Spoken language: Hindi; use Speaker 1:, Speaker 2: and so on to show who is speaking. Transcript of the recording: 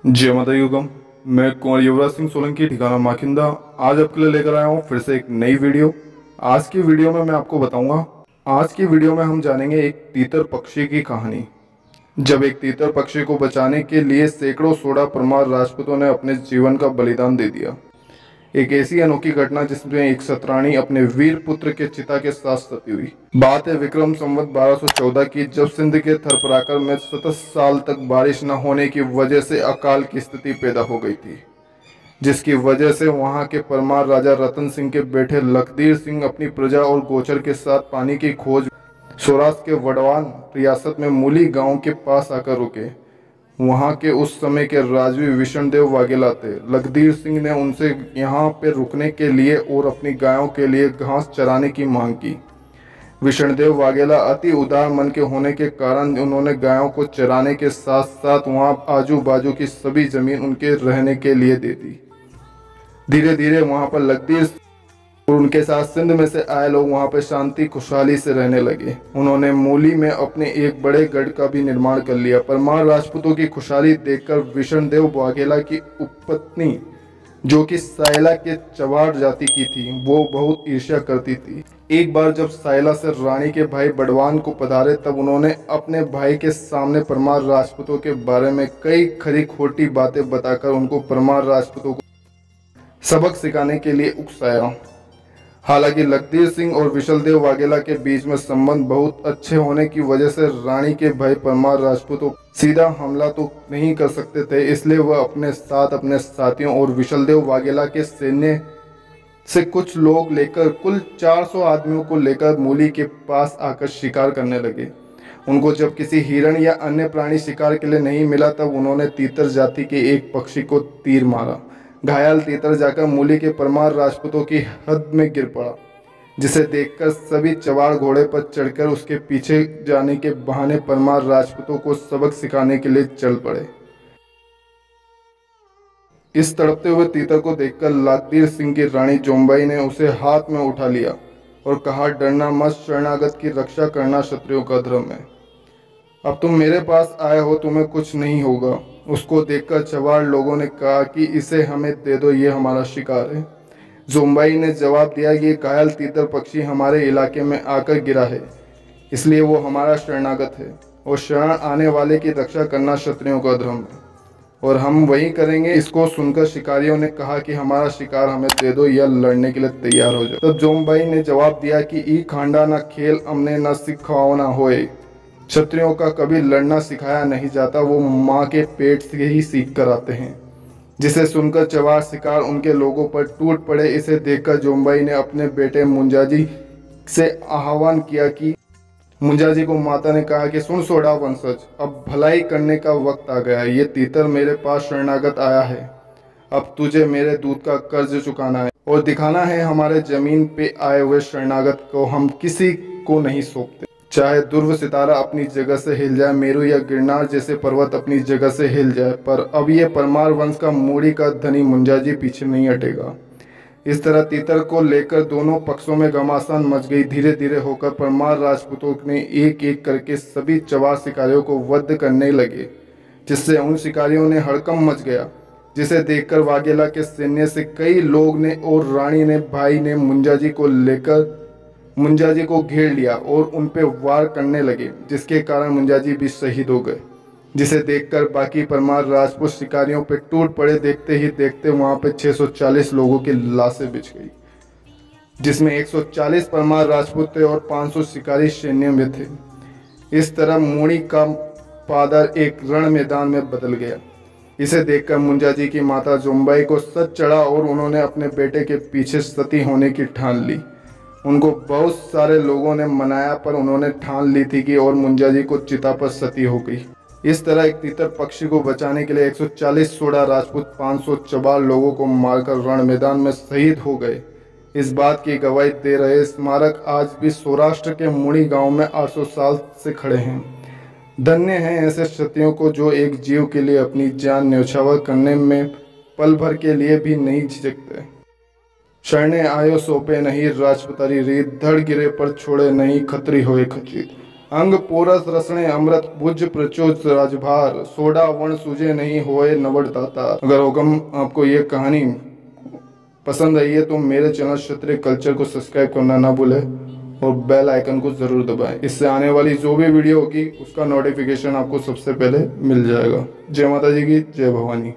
Speaker 1: जय माता युगम। मैं कुंवर युवराज सिंह सोलंकी, ठिकाना माखिंदा, आज आपके लिए लेकर आया हूँ फिर से एक नई वीडियो। आज की वीडियो में मैं आपको बताऊंगा, आज की वीडियो में हम जानेंगे एक तीतर पक्षी की कहानी। जब एक तीतर पक्षी को बचाने के लिए सैकड़ों सोडा परमार राजपूतों ने अपने जीवन का बलिदान दे दिया। एक ऐसी अनोखी घटना जिसमें एक सतरानी अपने वीर पुत्र के चिता के साथ सती हुई। बात है विक्रम संवत 1214 की, जब सिंध के थरपराकर में 27 साल तक बारिश न होने की वजह से अकाल की स्थिति पैदा हो गई थी, जिसकी वजह से वहां के परमार राजा रतन सिंह के बेटे लखदीर सिंह अपनी प्रजा और गोचर के साथ पानी की खोज सौराष्ट्र के वडवान रियासत में मूली गांव के पास आकर रुके। वहां के उस समय के राजवी विष्णुदेव वाघेला थे। लखदीर सिंह ने उनसे यहाँ पे रुकने के लिए और अपनी गायों के लिए घास चराने की मांग की। विष्णुदेव वाघेला अति उदार मन के होने के कारण उन्होंने गायों को चराने के साथ साथ वहां आजू बाजू की सभी जमीन उनके रहने के लिए दे दी। धीरे धीरे वहां पर लखदीर और उनके साथ सिंध में से आए लोग वहां पर शांति खुशहाली से रहने लगे। उन्होंने मूली में अपने एक बड़े गढ़ का भी निर्माण कर लिया। परमार राजपूतों की खुशहाली देखकर विष्णुदेव वाघेला की उपपत्नी, जो कि सायला के चवाड़ जाति की थी, वो बहुत ईर्ष्या करती थी। एक बार जब सायला से रानी के भाई बड़वान को पधारे, तब उन्होंने अपने भाई के सामने परमार राजपूतों के बारे में कई खरी खोटी बातें बताकर उनको परमार राजपूतों को सबक सिखाने के लिए उकसाया। हालांकि लखदीर सिंह और विष्णुदेव वाघेला के बीच में संबंध बहुत अच्छे होने की वजह से रानी के भाई परमार राजपूतों सीधा हमला तो नहीं कर सकते थे, इसलिए वह अपने साथ अपने साथियों और विष्णुदेव वाघेला के सैन्य से कुछ लोग लेकर कुल 400 आदमियों को लेकर मूली के पास आकर शिकार करने लगे। उनको जब किसी हिरण या अन्य प्राणी शिकार के लिए नहीं मिला, तब उन्होंने तीतर जाति के एक पक्षी को तीर मारा। घायल तीतर जाकर मूली के परमार राजपूतों की हद में गिर पड़ा, जिसे देखकर सभी चवाड़ घोड़े पर चढ़कर उसके पीछे जाने के बहाने परमार राजपूतों को सबक सिखाने के लिए चल पड़े। इस तड़पते हुए तीतर को देखकर लखदीर सिंह की रानी जोम्बाई ने उसे हाथ में उठा लिया और कहा, डरना मत, शरणागत की रक्षा करना क्षत्रियों का धर्म है। अब तुम मेरे पास आए हो, तुम्हें कुछ नहीं होगा। उसको देखकर चवाड़ लोगों ने कहा कि इसे हमें दे दो, ये हमारा शिकार है। जोम्बाई ने जवाब दिया, ये घायल तीतर पक्षी हमारे इलाके में आकर गिरा है, इसलिए वो हमारा शरणागत है, और शरण आने वाले की रक्षा करना क्षत्रियों का धर्म है, और हम वही करेंगे। इसको सुनकर शिकारियों ने कहा कि हमारा शिकार हमें दे दो या लड़ने के लिए तैयार हो जाओ। तब जोम्बाई ने जवाब दिया कि ई खांडा ना खेल हमने न सिखाओ ना होए। क्षत्रियों का कभी लड़ना सिखाया नहीं जाता, वो माँ के पेट से ही सीख कर आते हैं। जिसे सुनकर चवाड़ शिकार उनके लोगों पर टूट पड़े। इसे देखकर जोम्बाई ने अपने बेटे मुंजाजी से आह्वान किया कि मुंजाजी को माता ने कहा कि सुन सोडा वंशज, अब भलाई करने का वक्त आ गया है। ये तीतर मेरे पास शरणागत आया है, अब तुझे मेरे दूध का कर्ज चुकाना है और दिखाना है हमारे जमीन पे आए हुए शरणागत को हम किसी को नहीं सौंपते। चाहे ध्रुव सितारा अपनी जगह से हिल जाए, मेरू या गिरनार जैसे पर्वत अपनी जगह से हिल जाए, पर अब ये परमार वंश का मूड़ी का धनी मुंजाजी पीछे नहीं हटेगा। इस तरह तीतर को लेकर दोनों पक्षों में घमासान मच गई। धीरे धीरे होकर परमार राजपूतों ने एक एक करके सभी चवाड़ शिकारियों को वध करने लगे, जिससे उन शिकारियों ने हड़कंप मच गया, जिसे देखकर वाघेला के सैन्य से कई लोग ने और रानी ने भाई ने मुंजाजी को घेर लिया और उन पे वार करने लगे, जिसके कारण मुंजाजी भी शहीद हो गए। जिसे देखकर बाकी परमार राजपूत शिकारियों पे टूट पड़े। देखते ही देखते वहां पे 640 लोगों की लाशें बिछ गई, जिसमें 140 परमार राजपूत थे और 500 शिकारी सैन्य में थे। इस तरह मूड़ी का पादर एक रण मैदान में बदल गया। इसे देखकर मुंजाजी की माता जोम्बाई को सच चढ़ा और उन्होंने अपने बेटे के पीछे सती होने की ठान ली। उनको बहुत सारे लोगों ने मनाया, पर उन्होंने ठान ली थी कि और मुंजाजी को चिता पर सती हो गई। इस तरह एक तीतर पक्षी को बचाने के लिए 140 सोडा राजपूत 500 चवाड़ लोगों को मारकर रण मैदान में शहीद हो गए। इस बात की गवाही दे रहे स्मारक आज भी सौराष्ट्र के मुणी गांव में 800 साल से खड़े हैं। धन्य हैं ऐसे क्षत्रियों को जो एक जीव के लिए अपनी जान न्यौछावर करने में पल भर के लिए भी नहीं झिझकते। शरणे आयो सौंपे नहीं राजपुतारी रीत, धड़ गिरे पर छोड़े नहीं खत्री होए खचित। अंग पोरस रसणे अमृत भुज प्रचोद राजभार सोडा वर्ण सूजे नहीं होए नवड दाता। अगर हुक्म आपको ये कहानी पसंद आई है तो मेरे चैनल क्षत्रिय कल्चर को सब्सक्राइब करना ना भूलें और बेल आइकन को ज़रूर दबाएं। इससे आने वाली जो भी वीडियो होगी उसका नोटिफिकेशन आपको सबसे पहले मिल जाएगा। जय माता जी की, जय भवानी।